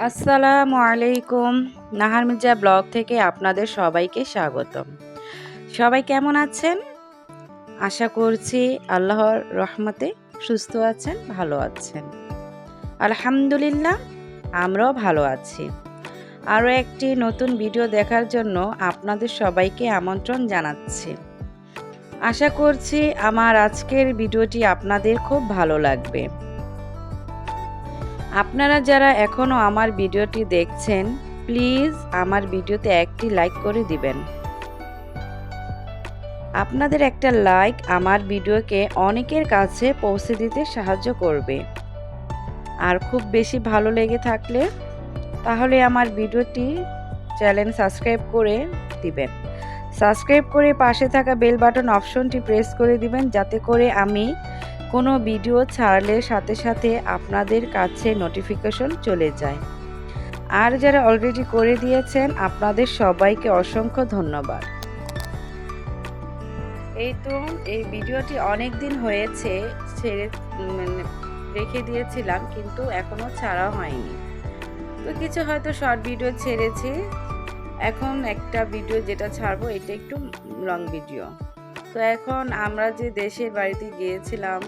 আসসালামু আলাইকুম। নাহার মির্জা ব্লগ থেকে আপনাদের সবাইকে স্বাগতম। সবাই কেমন আছেন? আশা করছি আল্লাহর রহমতে সুস্থ আছেন, ভালো আছেন। আলহামদুলিল্লাহ, আমরাও ভালো আছি। আরও একটি নতুন ভিডিও দেখার জন্য আপনাদের সবাইকে আমন্ত্রণ জানাচ্ছি। আশা করছি আমার আজকের ভিডিওটি আপনাদের খুব ভালো লাগবে। আপনারা যারা এখনও আমার ভিডিওটি দেখছেন, প্লিজ আমার ভিডিওতে একটি লাইক করে দিবেন। আপনাদের একটা লাইক আমার ভিডিওকে অনেকের কাছে পৌঁছে দিতে সাহায্য করবে। আর খুব বেশি ভালো লেগে থাকলে তাহলে আমার ভিডিওটি চ্যানেল সাবস্ক্রাইব করে দিবেন। সাবস্ক্রাইব করে পাশে থাকা বেল বাটন অপশনটি প্রেস করে দিবেন, যাতে করে আমি কোনো ভিডিও ছাড়লে সাথে সাথে আপনাদের কাছে নোটিফিকেশন চলে যায়। আর যারা অলরেডি করে দিয়েছেন, আপনাদের সবাইকে অসংখ্য ধন্যবাদ। এই তো এই ভিডিওটি অনেক দিন হয়েছে ছেড়ে মানে রেখে দিয়েছিলাম, কিন্তু এখনো ছাড়া হয়নি। তো কিছু হয়তো শর্ট ভিডিও ছেড়েছি, এখন একটা ভিডিও যেটা ছাড়বো এটা একটু লং ভিডিও। তো এখন আমরা যে দেশের বাড়িতে গিয়েছিলাম,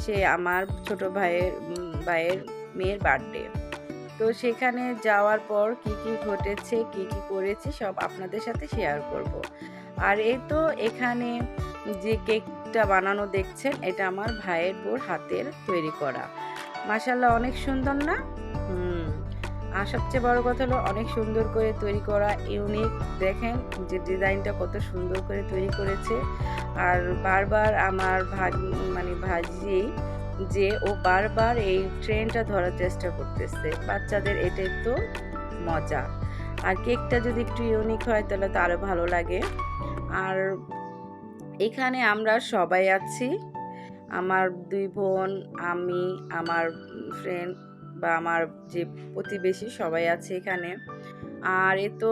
সে আমার ছোট ভাইয়ের মেয়ের বার্থডে। তো সেখানে যাওয়ার পর কি কি ঘটেছে, কি কি করেছি সব আপনাদের সাথে শেয়ার করব। আর এই তো এখানে যে কেকটা বানানো দেখছেন, এটা আমার ভাইয়ের বোর হাতের তৈরি করা। মাশাআল্লাহ, অনেক সুন্দর না? আর সবচেয়ে বড় কথা হলো অনেক সুন্দর করে তৈরি করা, ইউনিক। দেখেন যে ডিজাইনটা কত সুন্দর করে তৈরি করেছে। আর বারবার আমার ভাজি যে ও বারবার এই ট্রেনটা ধরার চেষ্টা করতেছে। বাচ্চাদের এটাই তো মজা। আর কেকটা যদি একটু ইউনিক হয় তাহলে তো আরও ভালো লাগে। আর এখানে আমরা সবাই আছি, আমার 2 বোন, আমি, আমার ফ্রেন্ড বা আমার যে প্রতিবেশী সবাই আছে এখানে। আর এ তো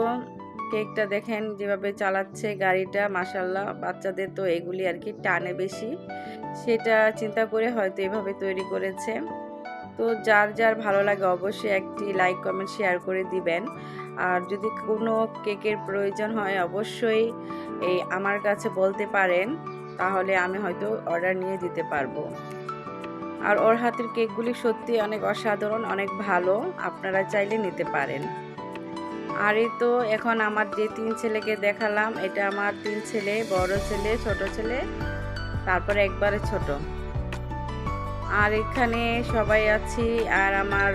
কেকটা দেখেন যেভাবে চালাচ্ছে গাড়িটা, মাশাল্লাহ। বাচ্চাদের তো এগুলি আর কি টানে বেশি, সেটা চিন্তা করে হয়তো এভাবে তৈরি করেছে। তো যার যার ভালো লাগে অবশ্যই একটি লাইক, কমেন্ট, শেয়ার করে দিবেন। আর যদি কোনো কেকের প্রয়োজন হয় অবশ্যই আমার কাছে বলতে পারেন, তাহলে আমি হয়তো অর্ডার নিয়ে দিতে পারবো। আর ওর হাতের কেকগুলি সত্যি অনেক অসাধারণ, অনেক ভালো, আপনারা চাইলে নিতে পারেন। আর এই তো এখন আমার যে 3 ছেলেকে দেখালাম, এটা আমার 3 ছেলে, বড় ছেলে, ছোট ছেলে, তারপরে একবারে ছোট। আর এখানে সবাই আছি, আর আমার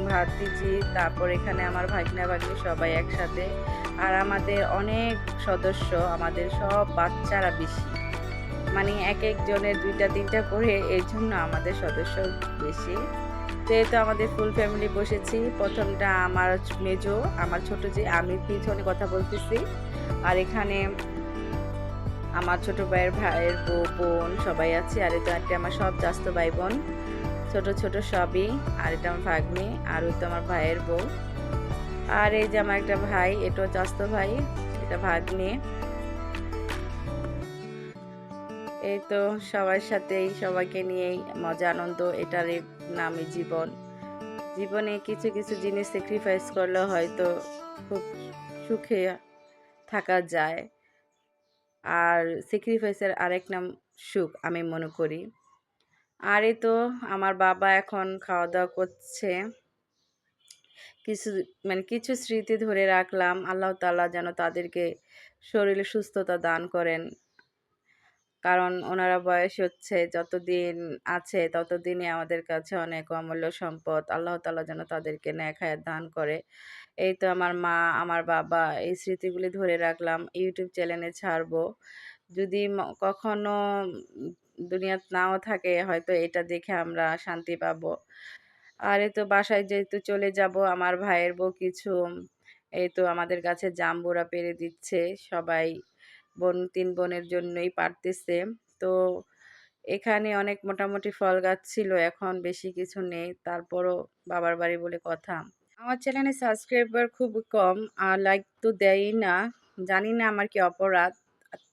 ভাতিজি, তারপর এখানে আমার ভাগনা ভাগ্নি সবাই একসাথে। আর আমাদের অনেক সদস্য, আমাদের সব বাচ্চারা বেশি, মানে এক একজনের 2টা 3টা করে, এর জন্য আমাদের সদস্য বেশি। যেহেতু আমাদের ফুল ফ্যামিলি বসেছি, প্রথমটা আমার মেজো, আমার ছোট যে, আমি পিছনে কথা বলতেছি। আর এখানে আমার ছোট ভাইয়ের বোন সবাই আছে। আর এটা একটা আমার সব চাস্তো ভাই বোন, ছোট ছোট সবই। আর এটা আমার ভাগ্নি, আর ওই তো আমার ভাইয়ের বউ। আর এই যে আমার একটা ভাই, এটাও চাস্তো ভাই, এটা ভাগ্নি। এই তো সবার সাথেই, সবাইকে নিয়েই মজা আনন্দ, এটারই নামই জীবন। জীবনে কিছু কিছু জিনিস স্যাক্রিফাইস করলে হয়তো খুব সুখে থাকা যায়। আর স্যাক্রিফাইসের আরেক নাম সুখ, আমি মনে করি। আর এই তো আমার বাবা এখন খাওয়া দাওয়া করছে। কিছু কিছু স্মৃতি ধরে রাখলাম, আল্লাহ তাআলা যেন তাদেরকে শরীরে সুস্থতা দান করেন। কারণ ওনারা বয়স হচ্ছে, যতদিন আছে ততদিনই আমাদের কাছে অনেক অমূল্য সম্পদ। আল্লাহ তাআলা যেন তাদেরকে নেক হায়াত দান করে। এই তো আমার মা, আমার বাবা, এই স্মৃতিগুলি ধরে রাখলাম, ইউটিউব চ্যানেলে ছাড়বো। যদি কখনো দুনিয়াতে নাও থাকে, হয়তো এটা দেখে আমরা শান্তি পাবো। আর এই তো বাসায় যেহেতু চলে যাব, আমার ভাইয়ের বউ কিছু এই তো আমাদের কাছে জাম্বুরা পেড়ে দিচ্ছে। সবাই 3 বোনের জন্যই পারতেছে। তো এখানে অনেক মোটামুটি ফল গাছ ছিল, এখন বেশি কিছু নেই, তারপরও বাবার বাড়ি বলে কথা। আমার চ্যানেলে সাবস্ক্রাইবার খুব কম, আর লাইক তো দেয়ই না। জানি না আমার কি অপরাধ,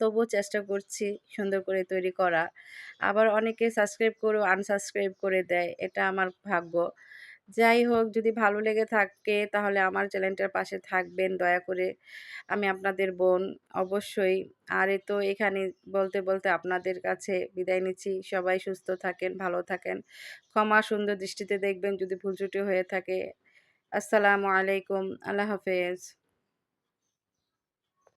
তবুও চেষ্টা করছি সুন্দর করে তৈরি করা। আবার অনেকে সাবস্ক্রাইব করেও আনসাবস্ক্রাইব করে দেয়, এটা আমার ভাগ্য। যাই হোক, যদি ভালো লেগে থাকে তাহলে আমার চ্যানেলটার পাশে থাকবেন দয়া করে। আমি আপনাদের বোন অবশ্যই। আর এই তো এখানে বলতে, বলতে আপনাদের কাছে বিদায় নিচ্ছি। সবাই সুস্থ থাকেন, ভালো থাকেন। ক্ষমা সুন্দর দৃষ্টিতে দেখবেন যদি ভুল ত্রুটি হয়ে থাকে। আসসালামু আলাইকুম। আল্লাহ হাফেজ।